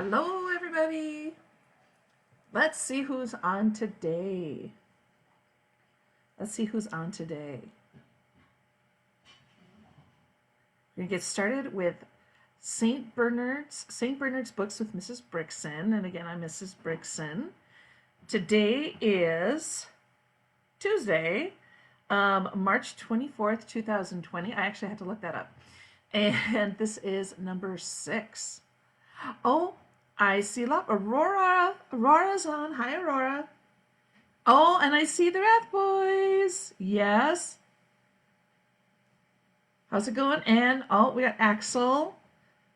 Hello, everybody. Let's see who's on today. Let's see who's on today. We're going to get started with St. Bernard's Books with Mrs. Brickson. And again, I'm Mrs. Brickson. Today is Tuesday, March 24th, 2020. I actually had to look that up. And this is number 6. Oh, I see Aurora. Aurora's on. Hi, Aurora. Oh, and I see the Rath Boys. Yes. How's it going? And oh, we got Axel.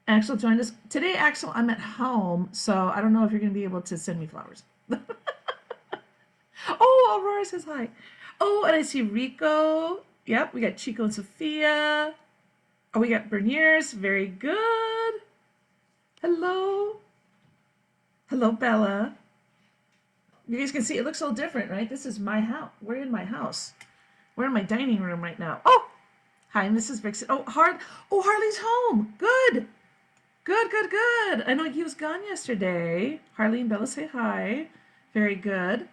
Axel joined us. Today, Axel, I'm at home, so I don't know if you're going to be able to send me flowers. Oh, Aurora says hi. Oh, and I see Rico. Yep, we got Chico and Sophia. Oh, we got Berniers. Very good. Hello. Hello, Bella. You guys can see it looks all different, right? This is my house. We're in my house. We're in my dining room right now. Oh, hi, Mrs. Brickson. Oh, Harley's home. Good. Good. I know he was gone yesterday. Harley and Bella say hi. Very good.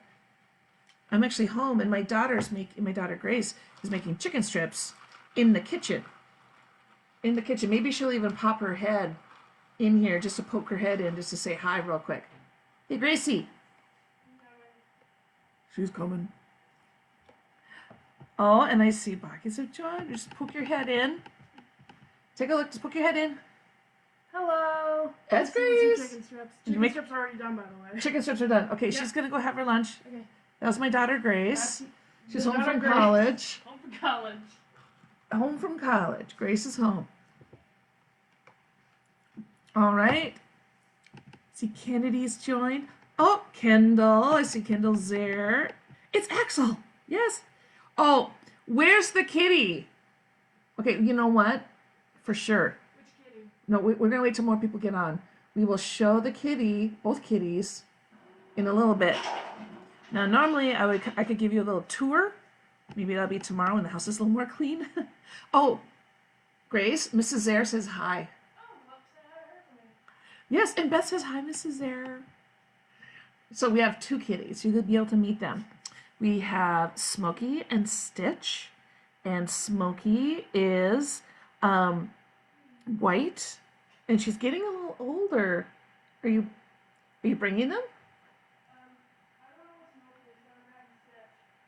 I'm actually home, and my daughter Grace is making chicken strips in the kitchen. Maybe she'll even pop her head in here just to poke her head in, just to say hi real quick. Hey, Gracie. She's coming. Oh, and I see buckets of joy. Just poke your head in. Take a look. Just poke your head in. Hello. That's Grace. Chicken strips. Chicken strips are already done, by the way. Chicken strips are done. Okay, she's going to go have her lunch. Okay. That was my daughter, Grace. She's home from Grace. college. Home from college. Home from college. Grace is home. All right. See Kennedy's joined. Oh, Kendall. I see Kendall's there. It's Axel. Yes. Oh, where's the kitty? Okay, you know what? For sure. Which kitty? No, we're going to wait till more people get on. We will show the kitty, both kitties, in a little bit. Now, normally I could give you a little tour. Maybe that'll be tomorrow when the house is a little more clean. Oh, Grace, Mrs. Zare says hi. Yes, and Beth says hi, Mrs. Zare. So we have 2 kitties. You could be able to meet them. We have Smokey and Stitch. And Smokey is white. And she's getting a little older. Are you bringing them?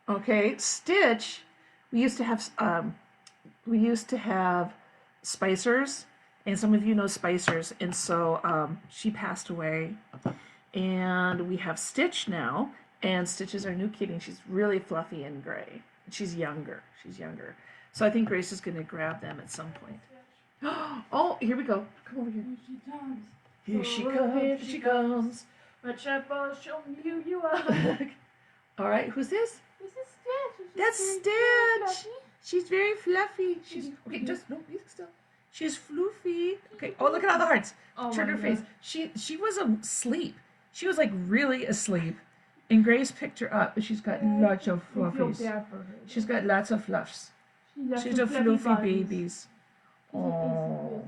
Okay, Stitch. We used to have Spicers, and some of you know Spicers, and so she passed away, and we have Stitch now, and Stitch is our new kitty. And she's really fluffy and gray. She's younger. So I think Grace is going to grab them at some point. Oh, here we go. Come over here. Here she comes. Here she comes. My chapel showing you are. All right, who's this? This is Stitch. That's Stitch. She's very fluffy. She's okay. Just no, be still. She's floofy. Okay. Oh, look at all the hearts. Oh, Turn her face. She was asleep. She was like really asleep, and Grace picked her up. But she's got lots of fluffies. She's got lots of fluffs. She's a fluffy babies. Oh.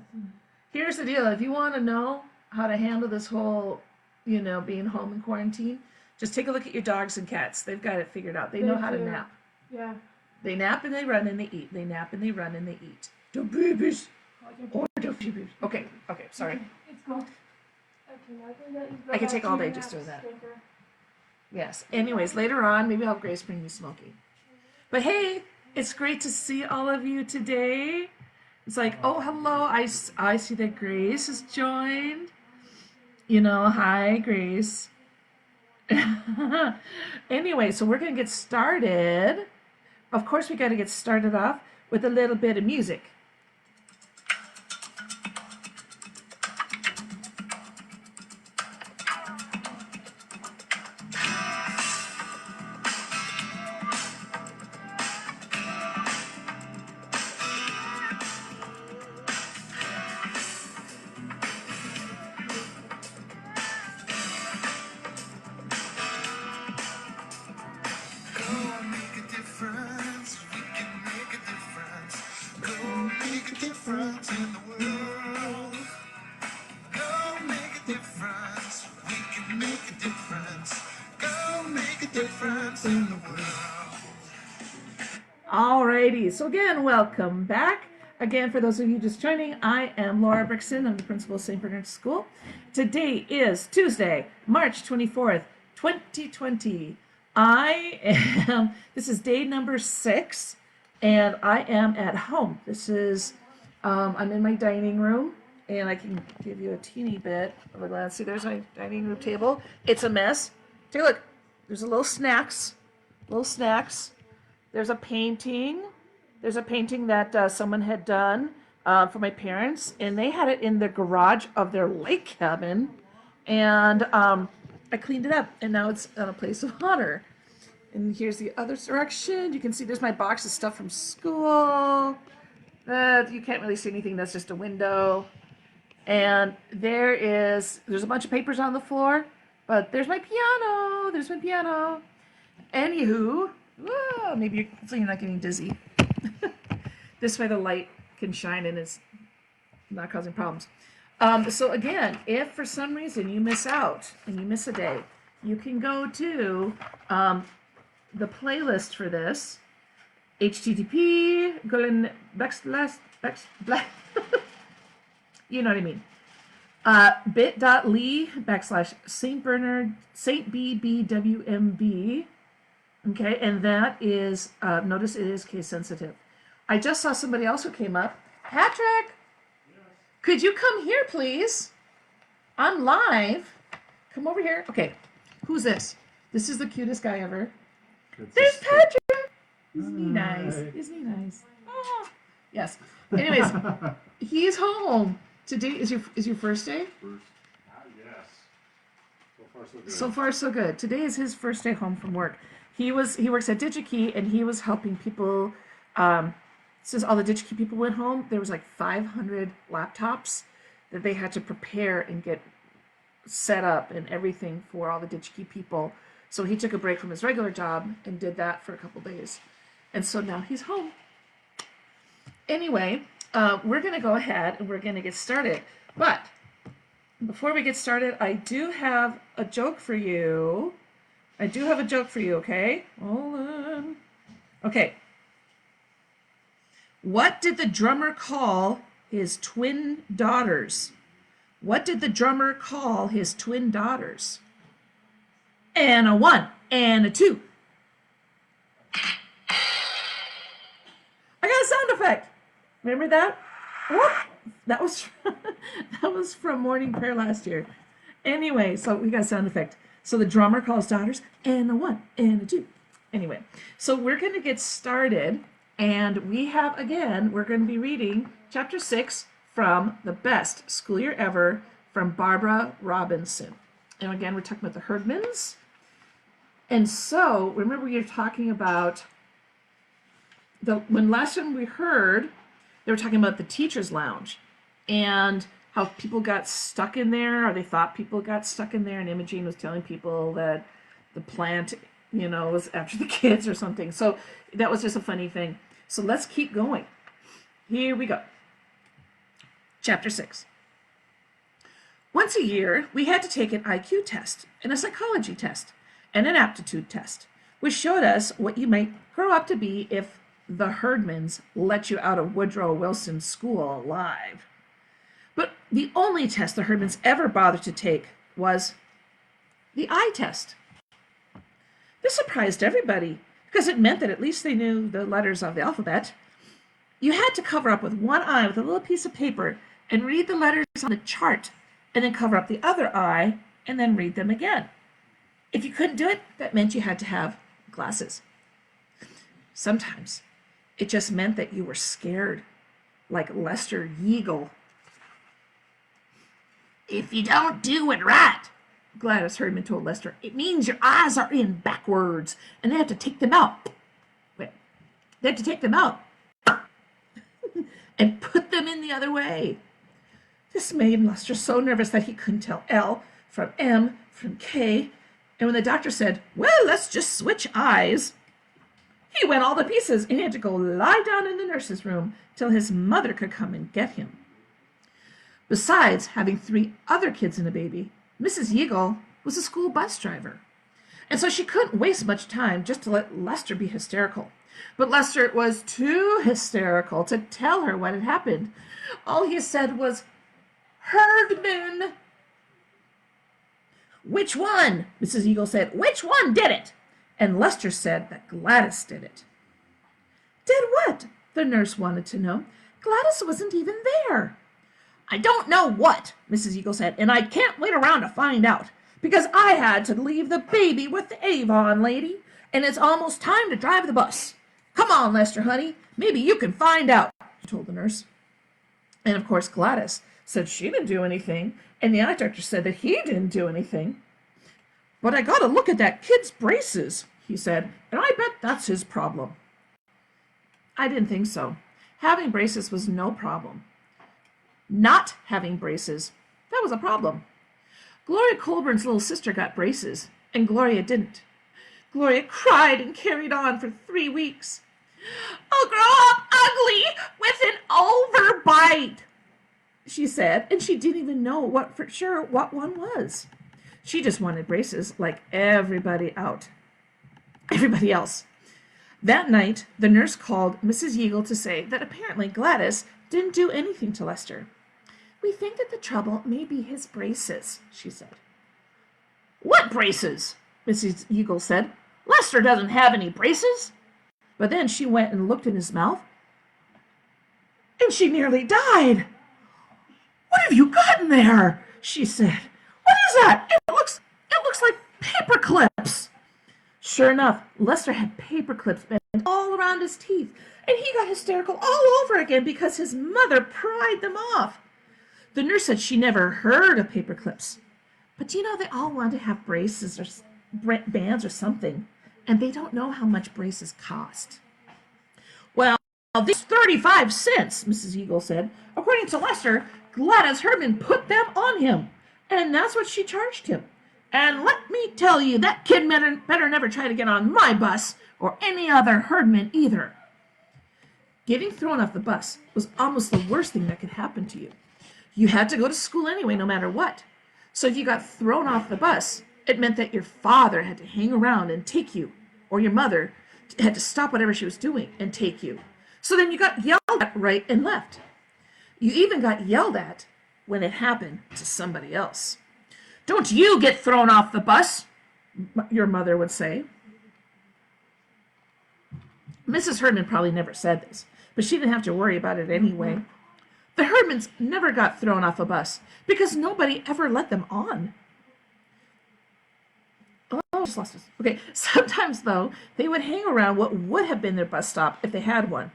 Here's the deal. If you want to know how to handle this whole, being home in quarantine, just take a look at your dogs and cats. They've got it figured out. They know how to nap. Yeah. They nap and they run and they eat. They nap and they run and they eat. The babies. Oh, the babies. Okay, sorry. It's cool. I can take all day just doing that. Yes. Anyways, later on, maybe I'll have Grace bring you Smokey. But hey, it's great to see all of you today. It's like, oh, hello. I see that Grace has joined. Hi, Grace. Anyway, so we're going to get started. Of course, we got to get started off with a little bit of music. Alrighty, so again, welcome back. Again, for those of you just joining, I am Laura Brickson. I'm the principal of St. Bernard's School. Today is Tuesday, March 24th, 2020. This is day number 6, and I am at home. I'm in my dining room, and I can give you a teeny bit of a glance. See, there's my dining room table. It's a mess. Take a look. There's a little snacks. There's a painting. There's a painting that someone had done for my parents, and they had it in the garage of their lake cabin. And I cleaned it up, and now it's on a place of honor. And here's the other direction. You can see there's my box of stuff from school. You can't really see anything. That's just a window. And there's a bunch of papers on the floor, but there's my piano. Anywho, maybe hopefully you're not getting dizzy. This way the light can shine and it's not causing problems. So again, if for some reason you miss out and you miss a day, you can go to the playlist for this. HTTP, you know what I mean. bit.ly/St. Okay, and that is, notice it is case sensitive. I just saw somebody else who came up. Patrick, could you come here, please? I'm live. Come over here. Okay, who's this? This is the cutest guy ever. There's Patrick. Isn't he nice? Oh, yes. Anyways, he's home. Today is your first day? Yes. So far, so good. So far, so good. Today is his first day home from work. He works at DigiKey, and he was helping people. Since all the DigiKey people went home, there was like 500 laptops that they had to prepare and get set up and everything for all the DigiKey people. So he took a break from his regular job and did that for a couple days. And so now he's home. Anyway, we're going to go ahead and we're going to get started. But before we get started, I do have a joke for you. Okay? Hold on. Okay. What did the drummer call his twin daughters? And a 1 and a 2. I got a sound effect. Remember that? Whoop. That was from morning prayer last year. Anyway, so we got a sound effect. So the drummer calls daughters and a 1 and a 2. Anyway, so we're going to get started, and we're going to be reading chapter 6 from The Best School Year Ever from Barbara Robinson. And again, we're talking about the Herdmans. And so, remember we were talking about when last time we heard, they were talking about the teacher's lounge and how people got stuck in there, or they thought people got stuck in there, and Imogene was telling people that the plant, was after the kids or something. So that was just a funny thing. So let's keep going. Here we go. Chapter 6. Once a year, we had to take an IQ test and a psychology test and an aptitude test, which showed us what you might grow up to be if the Herdmans let you out of Woodrow Wilson's school alive. But the only test the Herdmans ever bothered to take was the eye test. This surprised everybody because it meant that at least they knew the letters of the alphabet. You had to cover up with one eye with a little piece of paper and read the letters on the chart, and then cover up the other eye and then read them again. If you couldn't do it, that meant you had to have glasses. Sometimes it just meant that you were scared, like Lester Yeagle. If you don't do it right, Gladys Herdman told Lester, it means your eyes are in backwards, and they have to take them out. And put them in the other way. This made Lester so nervous that he couldn't tell L from M from K. And when the doctor said, well, let's just switch eyes, he went all to pieces and he had to go lie down in the nurse's room till his mother could come and get him. Besides having 3 other kids and a baby, Mrs. Yeagle was a school bus driver. And so she couldn't waste much time just to let Lester be hysterical. But Lester was too hysterical to tell her what had happened. All he said was, "Herdman." "Which one?" Mrs. Eagle said. "Which one did it?" And Lester said that Gladys did it. "Did what?" the nurse wanted to know. "Gladys wasn't even there." "I don't know what," Mrs. Eagle said, "and I can't wait around to find out, because I had to leave the baby with the Avon lady, and it's almost time to drive the bus. Come on, Lester, honey, maybe you can find out," she told the nurse. And of course Gladys said she didn't do anything, and the eye doctor said that he didn't do anything. "But I gotta look at that kid's braces," he said, "and I bet that's his problem." I didn't think so. Having braces was no problem. Not having braces, that was a problem. Gloria Colburn's little sister got braces, and Gloria didn't. Gloria cried and carried on for 3 weeks. "I'll grow up ugly with an overbite," she said, and she didn't even know what one was. She just wanted braces like everybody else. That night, the nurse called Mrs. Eagle to say that apparently Gladys didn't do anything to Lester. "We think that the trouble may be his braces," she said. "What braces?" Mrs. Eagle said. "Lester doesn't have any braces." But then she went and looked in his mouth, and she nearly died. "What have you got in there?" she said. "What is that? It looks like paper clips." Sure enough, Lester had paper clips bent all around his teeth, and he got hysterical all over again because his mother pried them off. The nurse said she never heard of paper clips, but they all want to have braces or bands or something, and they don't know how much braces cost. "Well, these 35 cents, Mrs. Eagle said. "According to Lester, Gladys Herdman put them on him, and that's what she charged him. And let me tell you, that kid better never try to get on my bus or any other Herdman either." Getting thrown off the bus was almost the worst thing that could happen to you. You had to go to school anyway, no matter what. So if you got thrown off the bus, it meant that your father had to hang around and take you, or your mother had to stop whatever she was doing and take you. So then you got yelled at right and left. You even got yelled at when it happened to somebody else. "Don't you get thrown off the bus," your mother would say. Mrs. Herdman probably never said this, but she didn't have to worry about it anyway. The Herdmans never got thrown off a bus because nobody ever let them on. Oh, just lost us. Okay, sometimes, though, they would hang around what would have been their bus stop if they had one,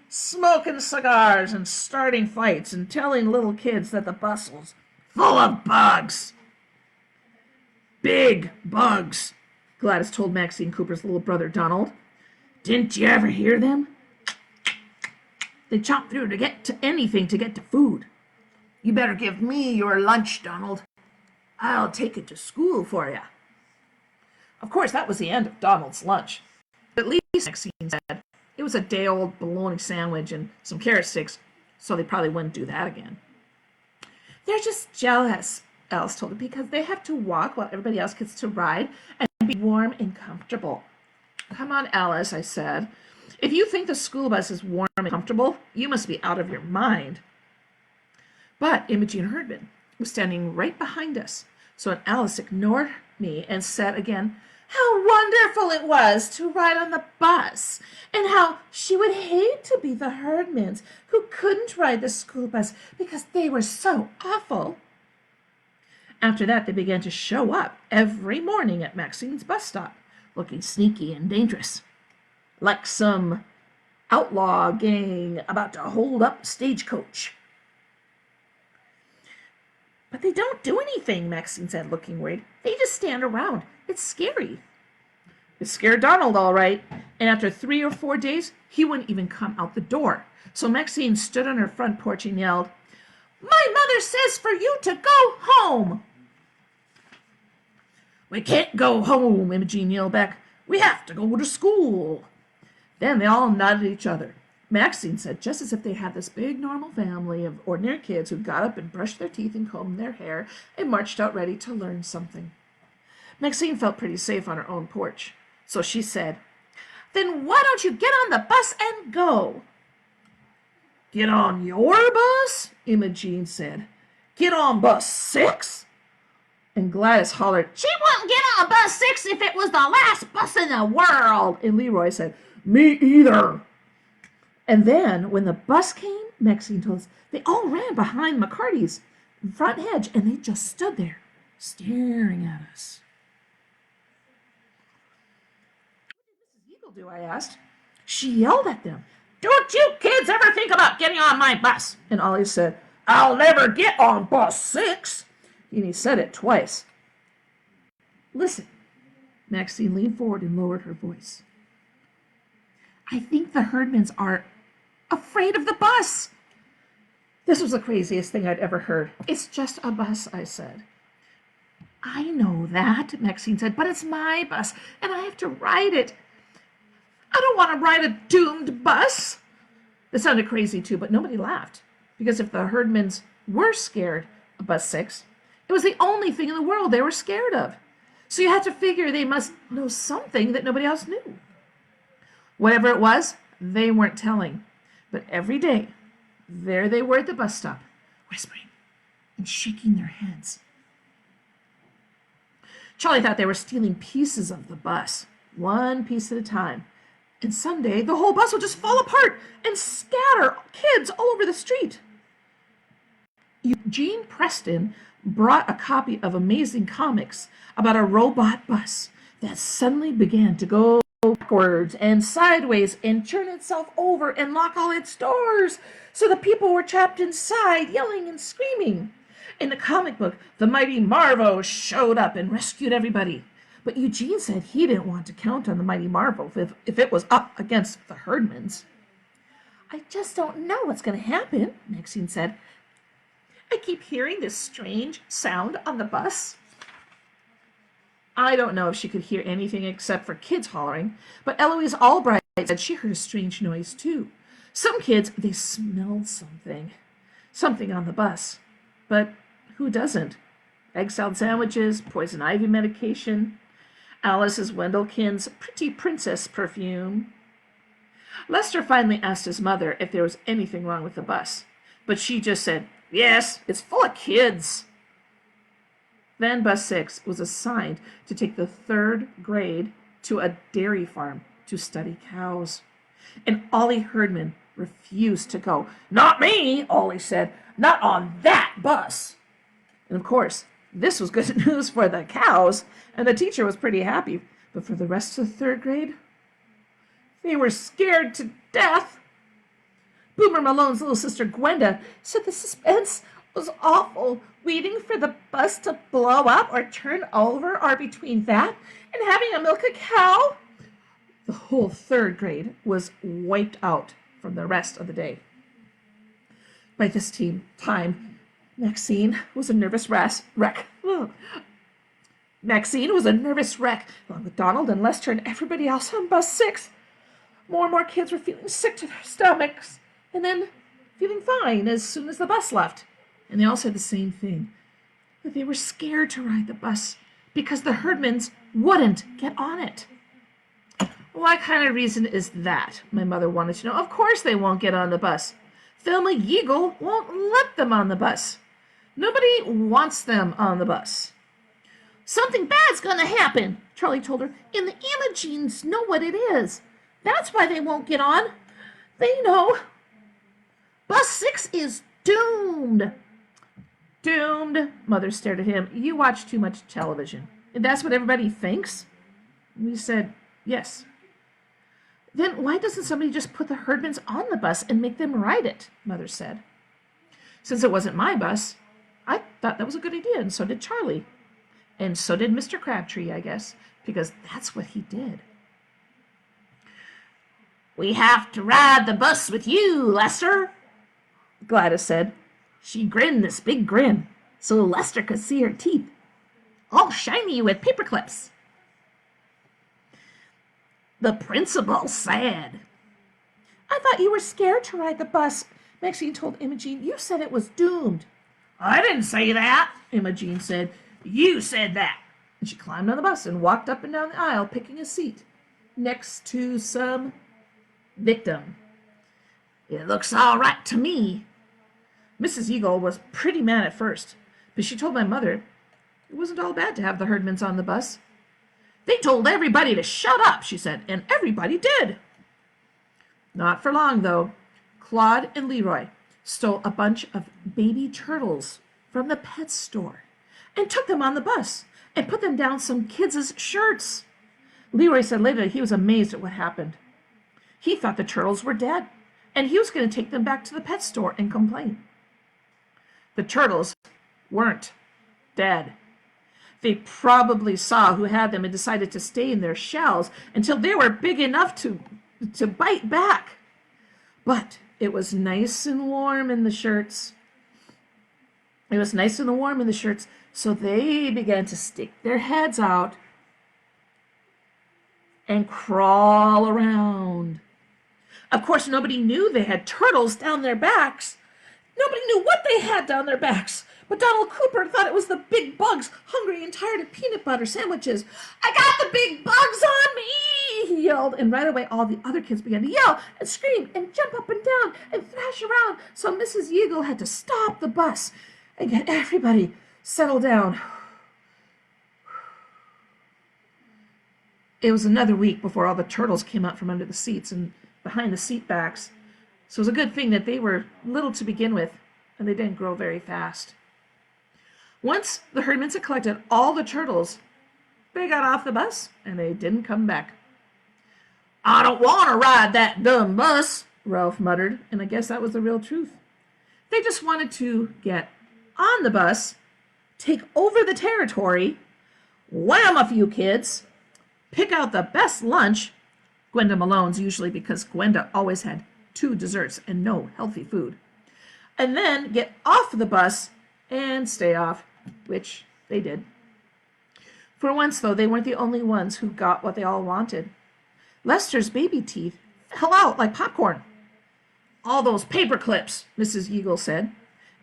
smoking cigars and starting fights and telling little kids that the bus was full of bugs. "Big bugs," Gladys told Maxine Cooper's little brother Donald. "Didn't you ever hear them? They chomp through to get to anything to get to food. You better give me your lunch, Donald. I'll take it to school for you." Of course, that was the end of Donald's lunch. At least, Maxine said, it was a day-old bologna sandwich and some carrot sticks, so they probably wouldn't do that again. "They're just jealous," Alice told her, "because they have to walk while everybody else gets to ride and be warm and comfortable." "Come on, Alice," I said. "If you think the school bus is warm and comfortable, you must be out of your mind." But Imogene Herdman was standing right behind us, so Alice ignored me and said again how wonderful it was to ride on the bus, and how she would hate to be the Herdmans who couldn't ride the school bus because they were so awful. After that, they began to show up every morning at Maxine's bus stop, looking sneaky and dangerous, like some outlaw gang about to hold up a stagecoach. "But they don't do anything," Maxine said, looking worried. "They just stand around. It's scary." It scared Donald, all right, and after 3 or 4 days, he wouldn't even come out the door. So Maxine stood on her front porch and yelled, "My mother says for you to go home." "We can't go home," Imogene yelled back. "We have to go to school." Then they all nodded at each other. Maxine said, just as if they had this big normal family of ordinary kids who got up and brushed their teeth and combed their hair and marched out ready to learn something. Maxine felt pretty safe on her own porch, so she said, "Then why don't you get on the bus and go?" "Get on your bus?" Imogene said. "Get on bus 6?" And Gladys hollered, "She wouldn't get on bus 6 if it was the last bus in the world." And Leroy said, "Me either." And then, when the bus came, Maxine told us, they all ran behind McCarty's front hedge, and they just stood there, staring at us. "What did Mrs. Eagle do?" I asked. She yelled at them, "Don't you kids ever think about getting on my bus?" And Ollie said, "I'll never get on bus 6. And he said it twice. "Listen." Maxine leaned forward and lowered her voice. "I think the Herdmans are afraid of the bus." This was the craziest thing I'd ever heard. "It's just a bus," I said. "I know that," Maxine said, "but it's my bus, and I have to ride it. I don't want to ride a doomed bus." It sounded crazy too, but nobody laughed, because if the Herdmans were scared of bus 6, it was the only thing in the world they were scared of. So you had to figure they must know something that nobody else knew. Whatever it was, they weren't telling. But every day, there they were at the bus stop, whispering and shaking their heads. Charlie thought they were stealing pieces of the bus, one piece at a time. And someday, the whole bus would just fall apart and scatter kids all over the street. Eugene Preston brought a copy of Amazing Comics about a robot bus that suddenly began to go backwards and sideways and turn itself over and lock all its doors, so the people were trapped inside, yelling and screaming. In the comic book, the mighty Marvo showed up and rescued everybody. But Eugene said he didn't want to count on the mighty Marvo if it was up against the Herdmans. "I just don't know what's going to happen," Maxine said. "I keep hearing this strange sound on the bus." I don't know if she could hear anything except for kids hollering, but Eloise Albright said she heard a strange noise too. Some kids, they smelled something on the bus. But who doesn't? Egg salad sandwiches, poison ivy medication, Alice's Wendelkin's Pretty Princess perfume. Lester finally asked his mother if there was anything wrong with the bus, but she just said, "Yes, it's full of kids." Then bus 6 was assigned to take the 3rd grade to a dairy farm to study cows. And Ollie Herdman refused to go. "Not me," Ollie said. "Not on that bus." And of course, this was good news for the cows, and the teacher was pretty happy. But for the rest of the 3rd grade, they were scared to death. Boomer Malone's little sister Gwenda said the suspense was awful, waiting for the bus to blow up or turn over, or between that and having to milk a cow. The whole 3rd grade was wiped out from the rest of the day. By this time, Maxine was a nervous wreck. Maxine was a nervous wreck, along with Donald and Lester and everybody else on bus 6. More and more kids were feeling sick to their stomachs, and then feeling fine as soon as the bus left. And they all said the same thing, that they were scared to ride the bus because the Herdmans wouldn't get on it. "What kind of reason is that?" my mother wanted to know. "Of course they won't get on the bus. Thelma Yeagle won't let them on the bus. Nobody wants them on the bus." "Something bad's going to happen," Charlie told her, "and the Imogenes know what it is. That's why they won't get on. They know. Bus 6 is doomed." "Doomed?" Mother stared at him. "You watch too much television. And that's what everybody thinks?" We said, "Yes." "Then why doesn't somebody just put the Herdmans on the bus and make them ride it?" Mother said. Since it wasn't my bus, I thought that was a good idea, and so did Charlie. And so did Mr. Crabtree, I guess, because that's what he did. "We have to ride the bus with you, Lester," Gladys said. She grinned this big grin, so Lester could see her teeth, all shiny with paper clips. The principal said, "I thought you were scared to ride the bus," Maxine told Imogene. "You said it was doomed." "I didn't say that," Imogene said. "You said that." And she climbed on the bus and walked up and down the aisle, picking a seat next to some victim. It looks all right to me. Mrs. Eagle was pretty mad at first, but she told my mother it wasn't all bad to have the Herdmans on the bus. They told everybody to shut up, she said, and everybody did. Not for long, though. Claude and Leroy stole a bunch of baby turtles from the pet store and took them on the bus and put them down some kids' shirts. Leroy said later he was amazed at what happened. He thought the turtles were dead, and he was going to take them back to the pet store and complain. The turtles weren't dead. They probably saw who had them and decided to stay in their shells until they were big enough to bite back. But it was nice and warm in the shirts. It was nice and warm in the shirts, so they began to stick their heads out and crawl around. Of course, nobody knew they had turtles down their backs. Nobody knew what they had down their backs. But Donald Cooper thought it was the big bugs, hungry and tired of peanut butter sandwiches. I got the big bugs on me, he yelled. And right away, all the other kids began to yell and scream and jump up and down and thrash around. So Mrs. Eagle had to stop the bus and get everybody settled down. It was another week before all the turtles came out from under the seats and behind the seat backs. So it was a good thing that they were little to begin with, and they didn't grow very fast. Once the Herdmans had collected all the turtles, they got off the bus, and they didn't come back. I don't want to ride that dumb bus, Ralph muttered, and I guess that was the real truth. They just wanted to get on the bus, take over the territory, wham a few kids, pick out the best lunch, Gwenda Malone's usually because Gwenda always had 2 desserts and no healthy food, and then get off the bus and stay off, which they did. For once, though, they weren't the only ones who got what they all wanted. Lester's baby teeth fell out like popcorn. All those paper clips, Mrs. Eagle said,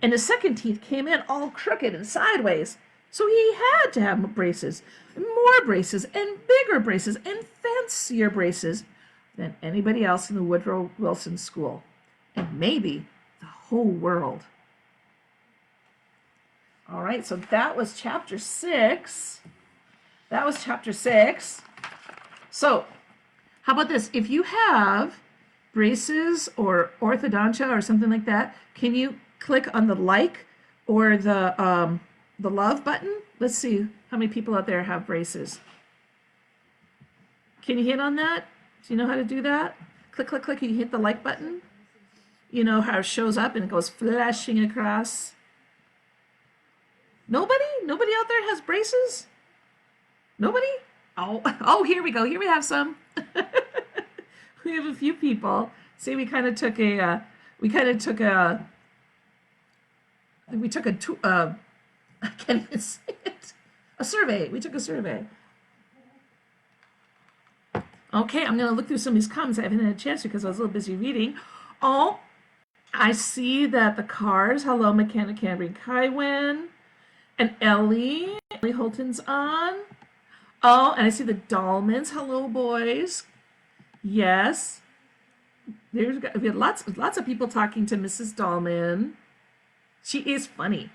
and his second teeth came in all crooked and sideways. So he had to have braces, more braces, and bigger braces, and fancier braces than anybody else in the Woodrow Wilson School, and maybe the whole world. All right, so that was chapter 6. That was chapter 6. So how about this? If you have braces or orthodontia or something like that, can you click on the like or the love button? Let's see how many people out there have braces. Can you hit on that? Do you know how to do that? Click, click, click, and you hit the like button. You know how it shows up and it goes flashing across. Nobody? Nobody out there has braces? Nobody? Oh, here we go. Here we have some. We have a few people. See, we took a I can't even say it. A survey. We took a survey. Okay, I'm going to look through some of these comments. I haven't had a chance because I was a little busy reading. Oh, I see that the Cars, hello, Mechanic Camry Kywin, and Ellie Holton's on. Oh, and I see the Dahlmans, hello, boys. Yes. We had lots of people talking to Mrs. Dahlman. She is funny.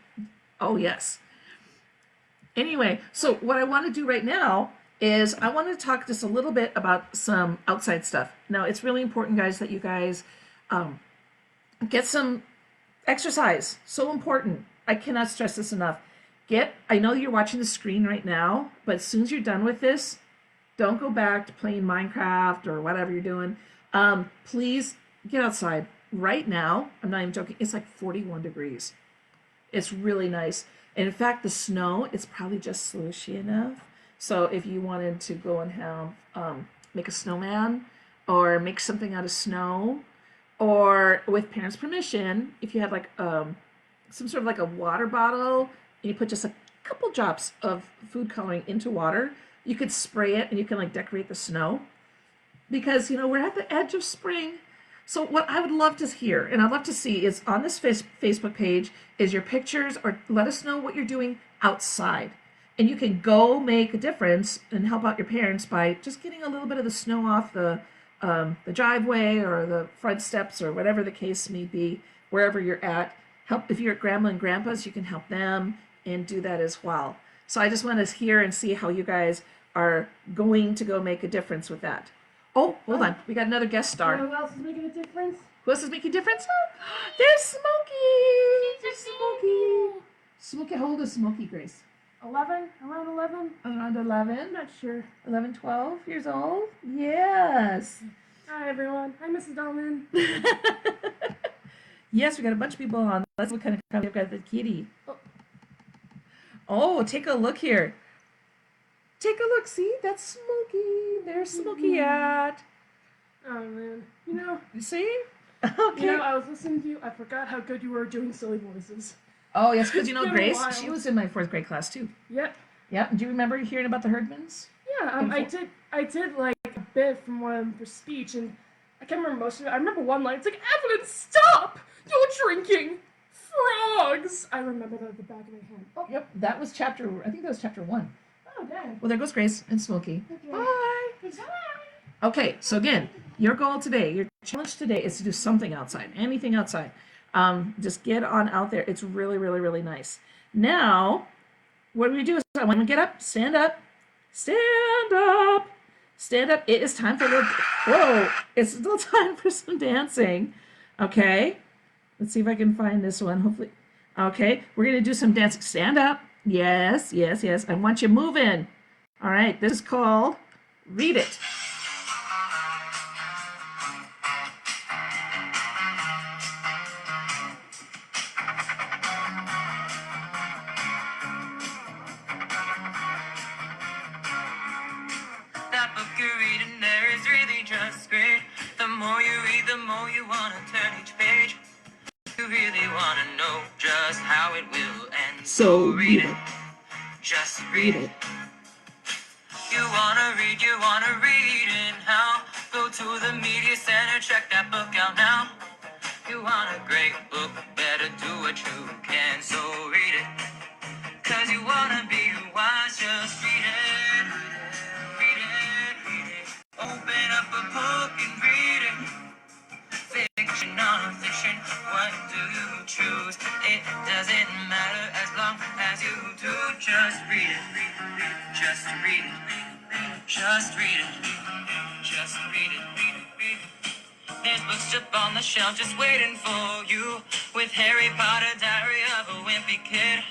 Oh, yes. Anyway, so what I want to do right now is I want to talk just a little bit about some outside stuff. Now, it's really important, guys, that you guys get some exercise. So important. I cannot stress this enough. I know you're watching the screen right now, but as soon as you're done with this, don't go back to playing Minecraft or whatever you're doing. Please get outside right now. I'm not even joking. It's like 41 degrees. It's really nice. And in fact, the snow, it's probably just slushy enough. So if you wanted to go and have, make a snowman or make something out of snow, or with parents' permission, if you have like some sort of like a water bottle and you put just a couple drops of food coloring into water, you could spray it and you can like decorate the snow. Because, you know, we're at the edge of spring. So what I would love to hear, and I'd love to see, is on this Facebook page, is your pictures, or let us know what you're doing outside. And you can go make a difference and help out your parents by just getting a little bit of the snow off the driveway or the front steps or whatever the case may be, wherever you're at. Help if you're at grandma and grandpa's, you can help them and do that as well. So I just want to hear and see how you guys are going to go make a difference with that. Oh, hold on. We got another guest star. Who else is making a difference? Who else is making a difference? There's Smokey! There's Smokey! Smokey, how old is Smokey, Grace? 11? Around 11? Around 11? I'm not sure. 11, 12 years old? Yes. Hi, everyone. Hi, Mrs. Dolman. Yes, we got a bunch of people on. Let's look kind of come. We've got the kitty. Oh, take a look here. Take a look. See, that's Smokey. There's Smokey at. Oh, man. You know, You see? Okay. I was listening to you. I forgot how good you were doing silly voices. Oh, yes, because It's been a Grace, while. she was in my 4th grade class too. Yep. Yeah. Do you remember hearing about the Herdmans? Yeah, I did like a bit from one of them for speech, and I can't remember most of it. I remember one line. It's like, Evelyn, stop! You're drinking frogs! I remember that at the back of my hand. Oh, Yep, that was I think that was chapter 1. oh dang. Well, there goes Grace and Smokey. Okay. Bye. Bye. Okay, so again, your goal today, your challenge today is to do something outside, anything outside. Just get on out there. It's really, really, really nice. Now, what do we do? So when we get up, stand up, stand up, stand up. It is time for it's still time for some dancing. Okay, let's see if I can find this one. Hopefully, okay, we're gonna do some dancing. Stand up. Yes, yes, yes. I want you moving. All right, this is called Read It. That book you're reading there is really just great. The more you read, the more you want to turn each page. You really want to know just how it will end. So read it. Just read it. You want to read it now. Go to the media center, check that book out now. You want a great book, better do what you can. So read it. Cause you want to be wise, just read it. Read it, read it. Open up a book and read it. Fiction, non-fiction, what do you choose? It doesn't matter as long as you do. Just read it, just read it, just read it, just read it, read it, read it. There's books up on the shelf just waiting for you. With Harry Potter, Diary of a Wimpy Kid.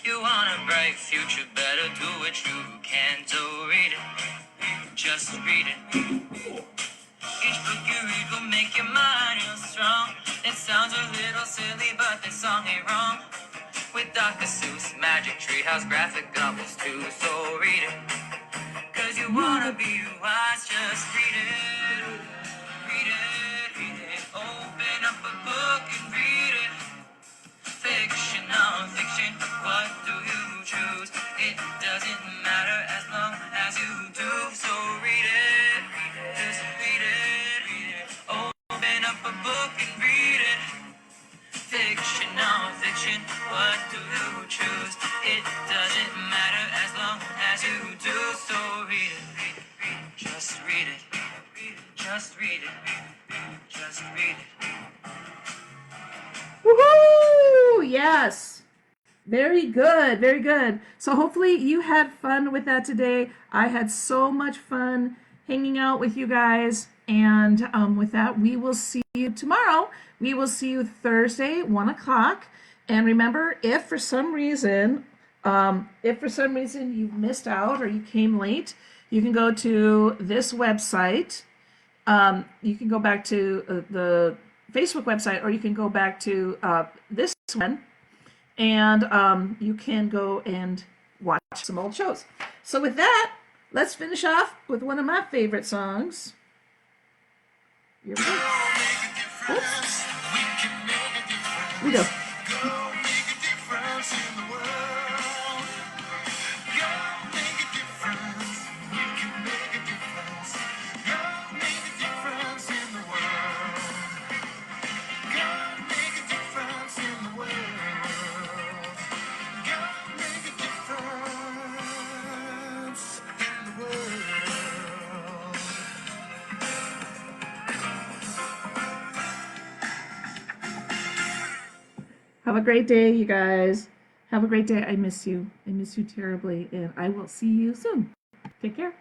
You want a bright future, better do what you can. So read it, just read it. Each book you read will make your mind real strong. It sounds a little silly, but this song ain't wrong. With Dr. Seuss, Magic Treehouse, graphic novels too. So read it, cause you wanna be wise, just read it. Read it, read it. Open up a book and read it. Fiction, non-fiction, what do you choose? It doesn't matter as long as you do. So read it, just read it, read it. Open up a book and read it. Fiction, non-fiction, what do you choose? It doesn't matter as long as you do. So read it, read it, read it. Just read it, just read it, just read it. Woohoo! Yes. Very good. Very good. So hopefully you had fun with that today. I had so much fun hanging out with you guys. And with that, we will see you tomorrow. We will see you Thursday, 1 o'clock. And remember, if for some reason you've missed out or you came late, you can go to this website. You can go back to the Facebook website, or you can go back to this one, and you can go and watch some old shows. So with that, let's finish off with one of my favorite songs. Here we go. Oops. Here we go. Have a great day, you guys. Have a great day. I miss you. I miss you terribly, and I will see you soon. Take care.